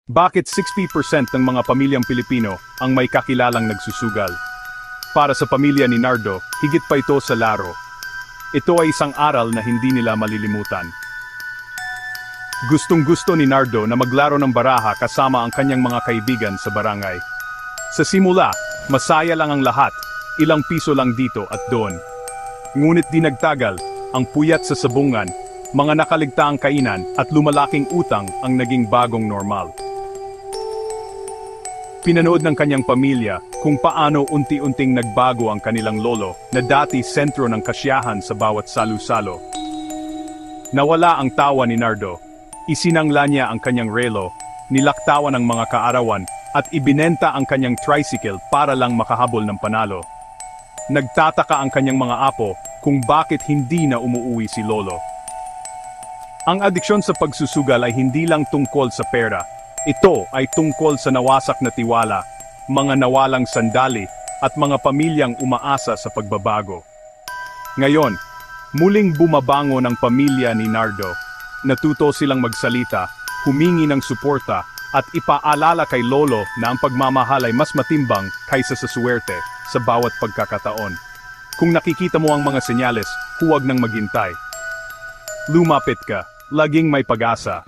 Bakit 60% ng mga pamilyang Pilipino ang may kakilalang nagsusugal? Para sa pamilya ni Nardo, higit pa ito sa laro. Ito ay isang aral na hindi nila malilimutan. Gustong-gusto ni Nardo na maglaro ng baraha kasama ang kanyang mga kaibigan sa barangay. Sa simula, masaya lang ang lahat, ilang piso lang dito at doon. Ngunit di nagtagal, ang puyat sa sabungan, mga nakaligtaang kainan at lumalaking utang ang naging bagong normal. Pinanood ng kanyang pamilya kung paano unti-unting nagbago ang kanilang lolo na dati sentro ng kasiyahan sa bawat salu-salo. Nawala ang tawa ni Nardo, isinangla niya ang kanyang relo, nilaktawan ang mga kaarawan at ibinenta ang kanyang tricycle para lang makahabol ng panalo. Nagtataka ang kanyang mga apo kung bakit hindi na umuuwi si lolo. Ang adiksyon sa pagsusugal ay hindi lang tungkol sa pera. Ito ay tungkol sa nawasak na tiwala, mga nawalang sandali, at mga pamilyang umaasa sa pagbabago. Ngayon, muling bumabangon ang pamilya ni Nardo. Natuto silang magsalita, humingi ng suporta, at ipaalala kay lolo na ang pagmamahal ay mas matimbang kaysa sa suwerte sa bawat pagkakataon. Kung nakikita mo ang mga senyales, huwag nang maghintay. Lumapit ka, laging may pag-asa.